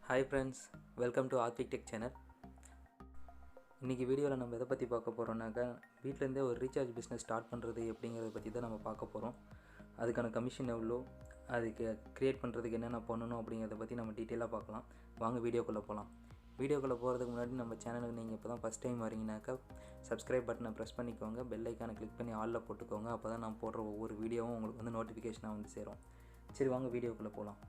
Hi friends, welcome to aadviktech channel. இன்னைக்கு வீடியோவில் நம்ம எதை பற்றி பார்க்க போகிறோம்னாக்கா வீட்டிலேருந்தே ஒரு ரீசார்ஜ் பிஸ்னஸ் ஸ்டார்ட் பண்ணுறது எப்படிங்கிறத பற்றி தான் நம்ம பார்க்க போகிறோம். அதுக்கான கமிஷன் எவ்வளோ, அதுக்கு க்ரியேட் பண்ணுறதுக்கு என்னென்ன பண்ணணும் அப்படிங்கிறத பற்றி நம்ம டீட்டெயிலாக பார்க்கலாம். வாங்க வீடியோக்குள்ளே போகலாம். வீடியோக்குள்ளே போகிறதுக்கு முன்னாடி நம்ம சேனலுக்கு நீங்கள் இப்போ தான் ஃபஸ்ட் டைம் வரீங்கனாக்கா சப்ஸ்கிரைப் பட்டனை ப்ரெஸ் பண்ணிக்கோங்க, பெல் ஐக்கானை கிளிக் பண்ணி ஆலில் போட்டுக்கோங்க. அப்போ தான் நான் போடுற ஒவ்வொரு வீடியோவும் உங்களுக்கு வந்து நோட்டிஃபிகேஷனாக வந்து சேரும். சரி வாங்க வீடியோக்குள்ளே போகலாம்.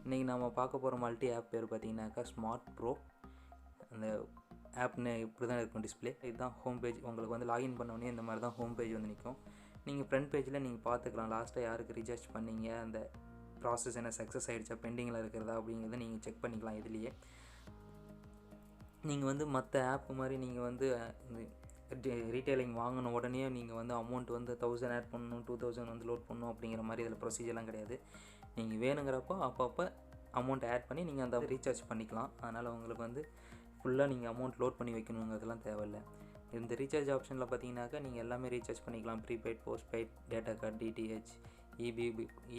இன்றைக்கி நம்ம பார்க்க போகிற மல்டி ஆப் பேர் பார்த்தீங்கன்னாக்கா SMARTPRO. அந்த ஆப்னு இப்படி தான் இருக்கும் டிஸ்பிளே. இதுதான் ஹோம் பேஜ். உங்களுக்கு வந்து லாகின் பண்ணோடனே இந்த மாதிரி தான் ஹோம் பேஜ் வந்து நிற்கும். நீங்கள் ஃப்ரண்ட் பேஜில் நீங்கள் பார்த்துக்கலாம் லாஸ்ட்டாக யாருக்கு ரீசார்ஜ் பண்ணீங்க, அந்த ப்ராசஸ் என்ன சக்ஸஸ் ஆகிடுச்சா, பெண்டிங்கில் இருக்கிறதா அப்படிங்கிறத நீங்கள் செக் பண்ணிக்கலாம். இதுலேயே நீங்கள் வந்து மற்ற ஆப் மாதிரி நீங்கள் வந்து ரீட்டைலிங் வாங்கின உடனே நீங்கள் வந்து அமௌண்ட் வந்து 1000 ஆட் பண்ணணும், 2000 வந்து லோட் பண்ணணும் அப்படிங்கிற மாதிரி இதில் ப்ரொசீஜர்லாம் கிடையாது. நீங்கள் வேணுங்கிறப்போ அப்பப்போ அமௌண்ட் ஆட் பண்ணி நீங்கள் அந்த ரீசார்ஜ் பண்ணிக்கலாம். அதனால் உங்களுக்கு வந்து ஃபுல்லாக நீங்கள் அமௌண்ட் லோட் பண்ணி வைக்கணுங்கிறதுலாம் தேவையில்லை. இந்த ரீசார்ஜ் ஆப்ஷனில் பார்த்தீங்கன்னாக்கா நீங்கள் எல்லாமே ரீசார்ஜ் பண்ணிக்கலாம். Prepaid, postpaid, data card, DTH,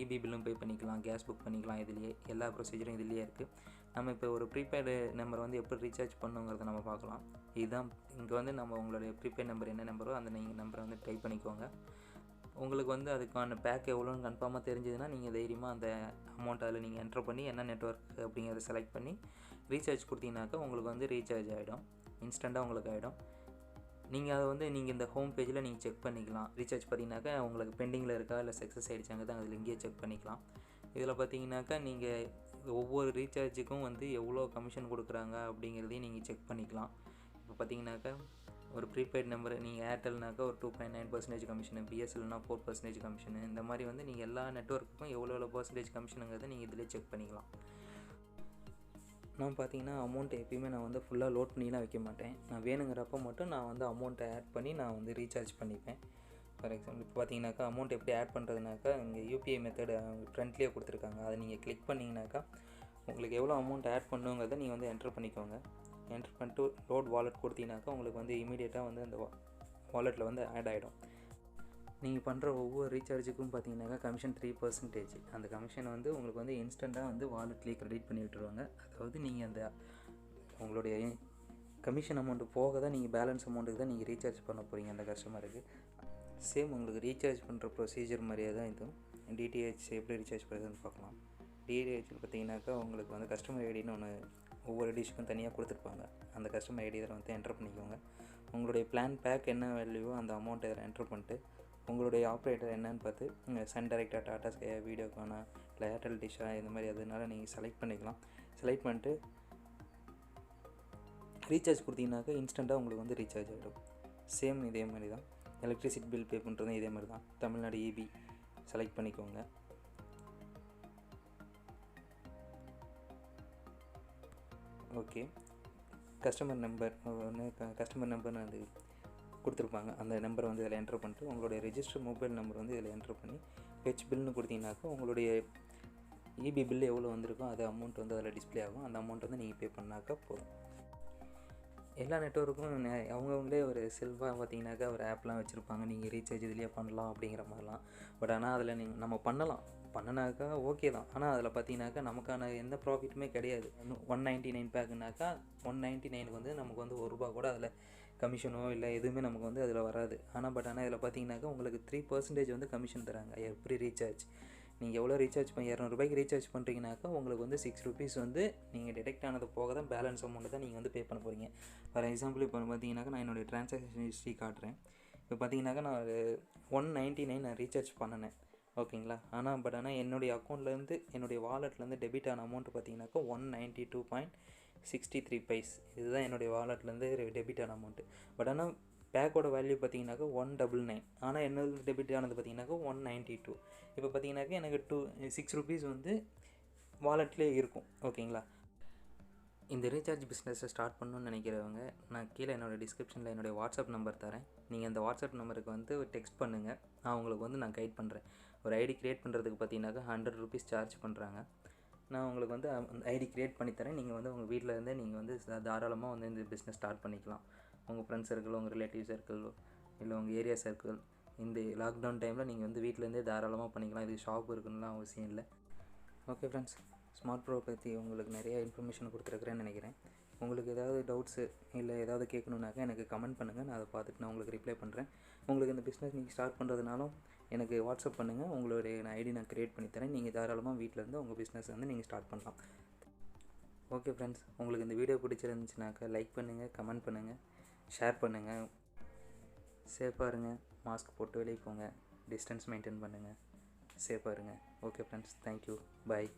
EB பில்லும் பே பண்ணிக்கலாம், கேஸ் புக் பண்ணிக்கலாம். இதுலேயே எல்லா ப்ரொசீஜரும் இதுலேயே இருக்குது. நம்ம இப்போ ஒரு ப்ரீபெய்டு நம்பர் வந்து எப்படி ரீசார்ஜ் பண்ணுங்கிறத நம்ம பார்க்கலாம். இதுதான் இங்கே வந்து நம்ம உங்களுடைய ப்ரீபெய்ட் நம்பர் என்ன நம்பரோ அந்த நீங்கள் நம்பரை வந்து டைப் பண்ணிக்கோங்க. உங்களுக்கு வந்து அதுக்கான பேக் எவ்வளோன்னு கன்ஃபார்மாக தெரிஞ்சதுன்னா நீங்கள் தைரியமாக அந்த அமௌண்ட் அதில் நீங்கள் என்ட்ரு பண்ணி என்ன நெட்வொர்க் அப்படிங்கிறத செலக்ட் பண்ணி ரீசார்ஜ் கொடுத்தீங்கன்னாக்கா உங்களுக்கு வந்து ரீசார்ஜ் ஆகிடும், இன்ஸ்டண்ட்டாக உங்களுக்கு ஆகிடும். நீங்கள் அதை வந்து நீங்கள் இந்த ஹோம் பேஜில் நீங்கள் செக் பண்ணிக்கலாம். ரீசார்ஜ் பார்த்தீங்கன்னாக்கா உங்களுக்கு பெண்டிங்கில் இருக்கா இல்லை சக்ஸஸ் ஆகிடுச்சாங்க தான் அதில் இங்கேயே செக் பண்ணிக்கலாம். இதில் பார்த்தீங்கன்னாக்கா நீங்கள் ஒவ்வொரு ரீசார்ஜுக்கும் வந்து எவ்வளோ கமிஷன் கொடுக்குறாங்க அப்படிங்கிறதையும் நீங்கள் செக் பண்ணிக்கலாம். இப்போ பார்த்தீங்கன்னாக்கா ஒரு ப்ரீபெய்ட் நம்பர் நீங்கள் ஏர்டெல்னாக்கா ஒரு 2.9% கமிஷனு, பிஎஸ்எல்னா 4% கமிஷனு, இந்த மாதிரி வந்து நீங்கள் எல்லா நெட்வொர்க்குக்கும் எவ்வளோ பர்சன்டேஜ் கமிஷனுங்கிறத நீங்கள் இதிலே செக் பண்ணிக்கலாம். நான் பார்த்தீங்கன்னா அமௌண்ட் எப்பயுமே நான் வந்து ஃபுல்லாக லோட் பண்ணிலாம் வைக்க மாட்டேன். நான் வேணுங்கிறப்ப மட்டும் நான் வந்து அமௌண்ட்டை ஆட் பண்ணி நான் வந்து ரீசார்ஜ் பண்ணிப்பேன். ஃபார் எக்ஸாம்பிள் இப்போ பார்த்தீங்கன்னாக்கா அமௌண்ட் எப்படி ஆட் பண்ணுறதுனாக்கா இங்கே யூபிஐ மெத்தட் ஃப்ரண்ட்லேயே கொடுத்துருக்காங்க. அதை நீங்கள் கிளிக் பண்ணிங்கனாக்கா உங்களுக்கு எவ்வளோ அமௌண்ட் ஆட் பண்ணுங்கிறத நீங்கள் வந்து என்ட்ரு பண்ணிக்கோங்க. என்ட்ரு பண்ணிட்டு லோட் வாலெட் கொடுத்தீங்கன்னாக்கா உங்களுக்கு வந்து இமீடியட்டாக வந்து அந்த வாலெட்டில் வந்து ஆட் ஆகிடும். நீங்கள் பண்ணுற ஒவ்வொரு ரீசார்ஜுக்கும் பார்த்தீங்கன்னாக்கா கமிஷன் 3%. அந்த கமிஷன் வந்து உங்களுக்கு வந்து இன்ஸ்டண்ட்டாக வந்து வாலெட்லேயே க்ரெடிட் பண்ணி விட்டுருவாங்க. அதாவது நீங்கள் அந்த உங்களுடைய கமிஷன் அமௌண்ட்டு போக தான் நீங்கள் பேலன்ஸ் அமௌண்ட்டுக்கு தான் நீங்கள் ரீசார்ஜ் பண்ண போகிறீங்க அந்த கஸ்டமருக்கு. சேம் உங்களுக்கு ரீசார்ஜ் பண்ணுற ப்ரொசீஜர் மாதிரியே தான் இதுவும். டிடிஹெச் எப்படி ரீசார்ஜ் பண்ணுறதுன்னு பார்க்கலாம். டிடிஹெச்சில் பார்த்தீங்கன்னாக்கா உங்களுக்கு வந்து கஸ்டமர் ஐடின்னு ஒன்று ஒவ்வொரு டிஷ்க்கும் தனியாக கொடுத்துருப்பாங்க. அந்த கஸ்டமர் ஐடி இதில் வந்து என்ட்ரு பண்ணிக்கோங்க. உங்களுடைய பிளான் பேக் என்ன வேல்யூவோ அந்த அமௌண்ட்டை இதில் என்ட்ரு பண்ணிட்டு உங்களுடைய ஆப்ரேட்டர் என்னன்னு பார்த்து சன் டைரக்டா, டாடா ஸ்கை, வீடியோகானா இல்லை ஏர்டெல் டிஷ்ஷா இந்த மாதிரி அதனால நீங்கள் செலக்ட் பண்ணிக்கலாம். செலக்ட் பண்ணிட்டு ரீசார்ஜ் கொடுத்தீங்கன்னாக்கா இன்ஸ்டண்ட்டாக உங்களுக்கு வந்து ரீசார்ஜ் ஆகிடும். சேம் இதே மாதிரி தான் எலக்ட்ரிசிட்டி பில் பே பண்ணுறதும் இதே மாதிரி தான். தமிழ்நாடு இபி செலக்ட் பண்ணிக்கோங்க. ஓகே, கஸ்டமர் நம்பர்னு அது கொடுத்துருப்பாங்க. அந்த நம்பரை வந்து இதில் என்ட்ரு பண்ணிட்டு உங்களுடைய ரெஜிஸ்டர் மொபைல் நம்பர் வந்து இதில் என்ட்ரு பண்ணி ஹெச் பில்னு கொடுத்தீங்கன்னாக்கா உங்களுடைய இபி பில் எவ்வளோ வந்திருக்கோ அது அமௌண்ட் வந்து அதில் டிஸ்பிளே ஆகும். அந்த அமௌண்ட் வந்து நீங்கள் பே பண்ணாக்கா போதும். எல்லா நெட்வொர்க்கும் அவங்கவுங்களே ஒரு செல்ஃபாக பார்த்தீங்கன்னாக்கா ஒரு ஆப்லாம் வச்சுருப்பாங்க. நீங்கள் ரீசார்ஜ் இதுலேயே பண்ணலாம் அப்படிங்கிற மாதிரிலாம். பட் ஆனால் அதில் நம்ம பண்ணினாக்கா ஓகே தான். ஆனால் அதில் பார்த்தீங்கன்னாக்கா நமக்கான எந்த ப்ராஃபிட்டுமே கிடையாது. 199 பேக்குனாக்கா 199க்கு வந்து நமக்கு வந்து ₹1 கூட அதில் கமிஷனோ இல்லை எதுவுமே நமக்கு வந்து அதில் வராது. ஆனால் இதில் பார்த்தீங்கன்னாக்கா உங்களுக்கு 3% வந்து கமிஷன் தராங்க எவ்ரி ரீசார்ஜ். நீங்கள் எவ்வளோ ரீசார்ஜ் ₹200 ரீசார்ஜ் பண்ணுறீங்கனாக்கா உங்களுக்கு வந்து ₹6 வந்து நீங்கள் டிடெக்ட் ஆனது போக தான் பேலன்ஸ் அமௌண்ட்டு தான் நீங்கள் வந்து பே பண்ண போகிறீங்க. ஃபார் எக்ஸாம்பிள் இப்போ பார்த்தீங்கன்னாக்கா நான் என்னுடைய ட்ரான்சாக்ஷன் ஹிஸ்ட்ரி காட்டுறேன். இப்போ பார்த்தீங்கன்னாக்கா நான் ஒரு 199 நான் ரீசார்ஜ் பண்ணினேன், ஓகேங்களா. ஆனால் என்னுடைய அக்கௌண்ட்லேருந்து என்னுடைய வாலெட்லேருந்து டெபிட் ஆன அமௌண்ட்டு பார்த்தீங்கன்னாக்கா 192.63 பைஸ். இதுதான் என்னுடைய வாலெட்லேருந்து டெபிட் ஆன அமௌண்ட்டு. ஆனால் பேக்கோட வேல்யூ பார்த்தீங்கன்னாக்கா 199. ஆனால் என்னது டெபிட் ஆனது பார்த்தீங்கன்னாக்கா 192. இப்போ பார்த்தீங்கன்னாக்கா எனக்கு ₹6 வந்து வாலெட்லேயே இருக்கும், ஓகேங்களா. இந்த ரீசார்ஜ் பிஸ்னஸை ஸ்டார்ட் பண்ணணுன்னு நினைக்கிறவங்க நான் கீழே என்னோடய டிஸ்கிரிப்ஷனில் என்னுடைய வாட்ஸ்அப் நம்பர் தரேன். நீங்கள் அந்த வாட்ஸ்அப் நம்பருக்கு வந்து டெக்ஸ்ட் பண்ணுங்கள். நான் உங்களுக்கு வந்து நான் கைட் பண்ணுறேன். ஒரு ஐடி க்ரியேட் பண்ணுறதுக்கு பார்த்தீங்கன்னாக்கா ₹100 சார்ஜ் பண்ணுறாங்க. நான் உங்களுக்கு வந்து ஐடி க்ரியேட் பண்ணித்தரேன். நீங்கள் வந்து உங்கள் வீட்டில் இருந்தே நீங்கள் வந்து தாராளமாக வந்து இந்த பிஸ்னஸ் ஸ்டார்ட் பண்ணிக்கலாம். உங்கள் ஃப்ரெண்ட்ஸ் சர்க்கிள், உங்கள் ரிலேட்டிவ் சர்க்கிள், இல்லை உங்கள் ஏரியா சர்க்கிள் இந்த லாக்டவுன் டைமில் நீங்கள் வந்து வீட்டிலேருந்தே தாராளமாக பண்ணிக்கலாம். இதுக்கு ஷாப் இருக்குன்னுலாம் அவசியம் இல்லை. ஓகே ஃப்ரெண்ட்ஸ், ஸ்மார்ட் ப்ரோ பற்றி உங்களுக்கு நிறைய இன்ஃபர்மேஷன் கொடுத்துருக்குறேன்னு நினைக்கிறேன். உங்களுக்கு ஏதாவது டவுட்ஸு இல்லை ஏதாவது கேட்கணுன்னாக்கா எனக்கு கமெண்ட் பண்ணுங்கள். நான் அதை பார்த்துட்டு நான் உங்களுக்கு ரிப்ளை பண்ணுறேன். உங்களுக்கு இந்த பிஸ்னஸ் நீங்கள் ஸ்டார்ட் பண்ணுறதுனாலும் எனக்கு வாட்ஸ்அப் பண்ணுங்கள். உங்களுடைய ஐடி நான் க்ரியேட் பண்ணித்தரேன். நீங்கள் தாராளமாக வீட்டிலேருந்து உங்கள் பிஸ்னஸ் வந்து நீங்கள் ஸ்டார்ட் பண்ணலாம். ஓகே ஃப்ரெண்ட்ஸ், உங்களுக்கு இந்த வீடியோ பிடிச்சிருந்துச்சுனாக்கா லைக் பண்ணுங்கள், கமெண்ட் பண்ணுங்கள், ஷேர் பண்ணுங்கள். சேஃபாக இருங்க, மாஸ்க் போட்டு வெளியே போங்க, டிஸ்டன்ஸ் மெயின்டைன் பண்ணுங்கள், சேஃபாக இருங்க. ஓகே ஃப்ரெண்ட்ஸ், தேங்க்யூ, பாய்.